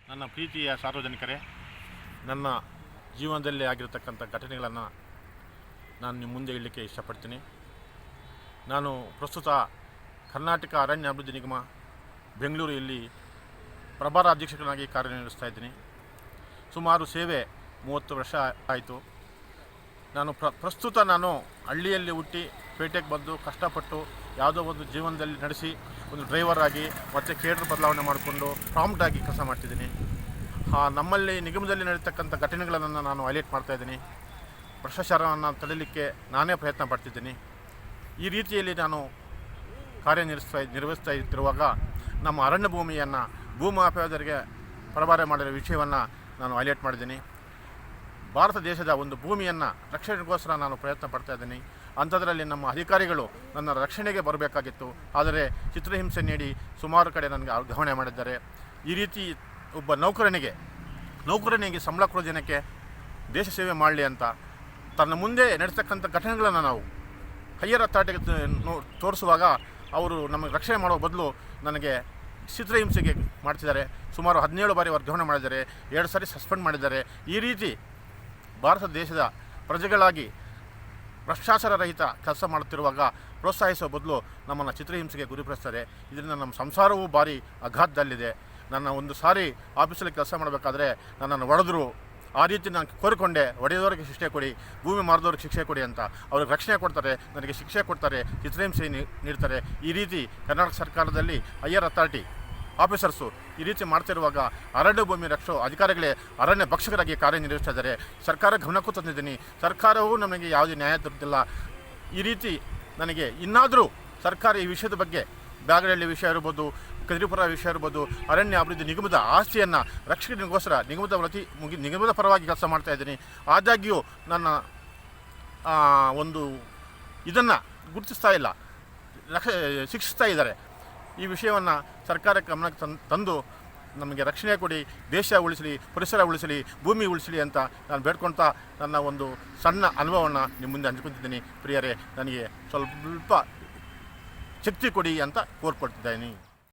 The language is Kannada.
ನನ್ನ ಪ್ರೀತಿಯ ಸಾರ್ವಜನಿಕರೇ, ನನ್ನ ಜೀವನದಲ್ಲಿ ಆಗಿರತಕ್ಕಂಥ ಘಟನೆಗಳನ್ನು ನಾನು ನಿಮ್ಮ ಮುಂದೆ ಇಡಲಿಕ್ಕೆ ಇಷ್ಟಪಡ್ತೀನಿ. ನಾನು ಪ್ರಸ್ತುತ ಕರ್ನಾಟಕ ಅರಣ್ಯ ಅಭಿವೃದ್ಧಿ ನಿಗಮ ಬೆಂಗಳೂರು ಇಲ್ಲಿ ಪ್ರಭಾರ ಅಧೀಕ್ಷಕನಾಗಿ ಕಾರ್ಯನಿರ್ವಹಿಸ್ತಾ ಇದ್ದೀನಿ. ಸುಮಾರು ಸೇವೆ 30 ವರ್ಷ ಆಯಿತು. ನಾನು ಪ್ರಸ್ತುತ ನಾನು ಹಳ್ಳಿಯಲ್ಲಿ ಹುಟ್ಟಿ ಪೇಟೆಗೆ ಬಂದು ಕಷ್ಟಪಟ್ಟು ಯಾವುದೋ ಒಂದು ಜೀವನದಲ್ಲಿ ನಡೆಸಿ ಒಂದು ಡ್ರೈವರ್ ಆಗಿ ಮತ್ತು ಕೇಡರ್ ಬದಲಾವಣೆ ಮಾಡಿಕೊಂಡು ಪ್ರಾಂಪ್ಟಾಗಿ ಕೆಲಸ ಮಾಡ್ತಿದ್ದೀನಿ. ನಮ್ಮಲ್ಲಿ ನಿಗಮದಲ್ಲಿ ನಡೀತಕ್ಕಂಥ ಘಟನೆಗಳನ್ನು ನಾನು ಹೈಲೈಟ್ ಮಾಡ್ತಾಯಿದ್ದೀನಿ. ಭ್ರಷ್ಟಾಚಾರವನ್ನು ತಡೆಯಲಿಕ್ಕೆ ನಾನೇ ಪ್ರಯತ್ನ ಪಡ್ತಿದ್ದೀನಿ. ಈ ರೀತಿಯಲ್ಲಿ ನಾನು ನಿರ್ವಹಿಸ್ತಾ ಇರುವಾಗ ನಮ್ಮ ಅರಣ್ಯ ಭೂಮಿಯನ್ನು ಭೂಮಾಫಿಯಾದರಿಗೆ ಪರಭಾರೆ ಮಾಡಿರೋ ವಿಷಯವನ್ನು ನಾನು ಹೈಲೈಟ್ ಮಾಡಿದ್ದೀನಿ. ಭಾರತ ದೇಶದ ಒಂದು ಭೂಮಿಯನ್ನು ರಕ್ಷಣೆಗೋಸ್ಕರ ನಾನು ಪ್ರಯತ್ನ ಪಡ್ತಾಯಿದ್ದೀನಿ. ಅಂಥದ್ರಲ್ಲಿ ನಮ್ಮ ಅಧಿಕಾರಿಗಳು ನನ್ನ ರಕ್ಷಣೆಗೆ ಬರಬೇಕಾಗಿತ್ತು, ಆದರೆ ಚಿತ್ರಹಿಂಸೆ ನೀಡಿ ಸುಮಾರು ಕಡೆ ನನಗೆ ಗಮನ ಮಾಡಿದ್ದಾರೆ. ಈ ರೀತಿ ಒಬ್ಬ ನೌಕರನಿಗೆ ಸಂಬಳ ಕೊಡೋ ಜನಕ್ಕೆ ದೇಶ ಸೇವೆ ಮಾಡಲಿ ಅಂತ ತನ್ನ ಮುಂದೆ ನಡೆಸ್ತಕ್ಕಂಥ ಘಟನೆಗಳನ್ನು ನಾವು ಹೈಯರ್ ಅಥಾರಿಟಿಗೆ ತೋರಿಸುವಾಗ ಅವರು ನಮಗೆ ರಕ್ಷಣೆ ಮಾಡೋ ಬದಲು ನನಗೆ ಚಿತ್ರಹಿಂಸೆಗೆ ಮಾಡ್ತಿದ್ದಾರೆ. ಸುಮಾರು 17 ಬಾರಿ ವರ್ಗಾವಣೆ ಮಾಡಿದ್ದಾರೆ, 2 ಸಾರಿ ಸಸ್ಪೆಂಡ್ ಮಾಡಿದ್ದಾರೆ. ಈ ರೀತಿ ಭಾರತ ದೇಶದ ಪ್ರಜೆಗಳಾಗಿ ಭ್ರಷ್ಟಾಚಾರ ರಹಿತ ಕೆಲಸ ಮಾಡುತ್ತಿರುವಾಗ ಪ್ರೋತ್ಸಾಹಿಸುವ ಬದಲು ನಮ್ಮನ್ನು ಚಿತ್ರಹಿಂಸೆಗೆ ಗುರಿಪಡಿಸ್ತಾರೆ. ಇದರಿಂದ ನಮ್ಮ ಸಂಸಾರವೂ ಭಾರಿ ಆಘಾತದಲ್ಲಿದೆ. ನನ್ನ ಒಂದು ಸಾರಿ ಆಫೀಸಲ್ಲಿ ಕೆಲಸ ಮಾಡಬೇಕಾದ್ರೆ ನನ್ನನ್ನು ಹೊಡೆದ್ರು. ಆ ರೀತಿ ನಾನು ಕೋರಿಕೊಂಡೆ, ಹೊಡೆಯೋರಿಗೆ ಶಿಕ್ಷೆ ಕೊಡಿ, ಭೂಮಿ ಮಾರಿದವ್ರಿಗೆ ಶಿಕ್ಷೆ ಕೊಡಿ ಅಂತ. ಅವ್ರಿಗೆ ರಕ್ಷಣೆ ಕೊಡ್ತಾರೆ, ನನಗೆ ಶಿಕ್ಷೆ ಕೊಡ್ತಾರೆ, ಚಿತ್ರಹಿಂಸೆ ನೀಡ್ತಾರೆ. ಈ ರೀತಿ ಕರ್ನಾಟಕ ಸರ್ಕಾರದಲ್ಲಿ ಹೈಯರ್ ಅಥಾರಿಟಿ ಆಫೀಸರ್ಸು ಈ ರೀತಿ ಮಾಡ್ತಿರುವಾಗ ಅರಣ್ಯ ಭೂಮಿ ರಕ್ಷೋ ಅಧಿಕಾರಿಗಳೇ ಅರಣ್ಯ ಭಕ್ಷಕರಾಗಿ ಕಾರ್ಯನಿರ್ವಹಿಸ್ತಾ ಇದ್ದಾರೆ. ಸರ್ಕಾರ ಗಮನಕ್ಕೂ ತಂದಿದ್ದೀನಿ. ಸರ್ಕಾರವೂ ನಮಗೆ ಯಾವುದೇ ನ್ಯಾಯ ದೊರೆತಿಲ್ಲ. ಈ ರೀತಿ ನನಗೆ ಇನ್ನಾದರೂ ಸರ್ಕಾರ ಈ ವಿಷಯದ ಬಗ್ಗೆ ಬ್ಯಾಗಡಹಳ್ಳಿ ವಿಷಯ ಇರ್ಬೋದು, ಕದಿರಿಪುರ ವಿಷಯ ಇರ್ಬೋದು, ಅರಣ್ಯ ಅಭಿವೃದ್ಧಿ ನಿಗಮದ ಆಸ್ತಿಯನ್ನು ರಕ್ಷಣೆಗೋಸ್ಕರ ನಿಗಮದ ಪರವಾಗಿ ಕೆಲಸ ಮಾಡ್ತಾಯಿದ್ದೀನಿ. ಆದಾಗ್ಯೂ ನನ್ನ ಒಂದು ಇದನ್ನು ಗುರುತಿಸ್ತಾ ಇಲ್ಲ, ಶಿಕ್ಷಿಸ್ತಾ ಇದ್ದಾರೆ. ಈ ವಿಷಯವನ್ನು ಸರ್ಕಾರಕ್ಕೆ ಗಮನಕ್ಕೆ ತಂದು ನಮಗೆ ರಕ್ಷಣೆ ಕೊಡಿ, ದೇಶ ಉಳಿಸಲಿ, ಪರಿಸರ ಉಳಿಸಲಿ, ಭೂಮಿ ಉಳಿಸಲಿ ಅಂತ ನಾನು ಬೇಡ್ಕೊಳ್ತಾ ನನ್ನ ಒಂದು ಸಣ್ಣ ಅನುಭವವನ್ನು ನಿಮ್ಮ ಮುಂದೆ ಹಂಚ್ಕೊತಿದ್ದೀನಿ. ಪ್ರಿಯರೇ, ನನಗೆ ಸ್ವಲ್ಪ ಶಕ್ತಿ ಕೊಡಿ ಅಂತ ಕೋರ್ಕೊಳ್ತಿದ್ದೀನಿ.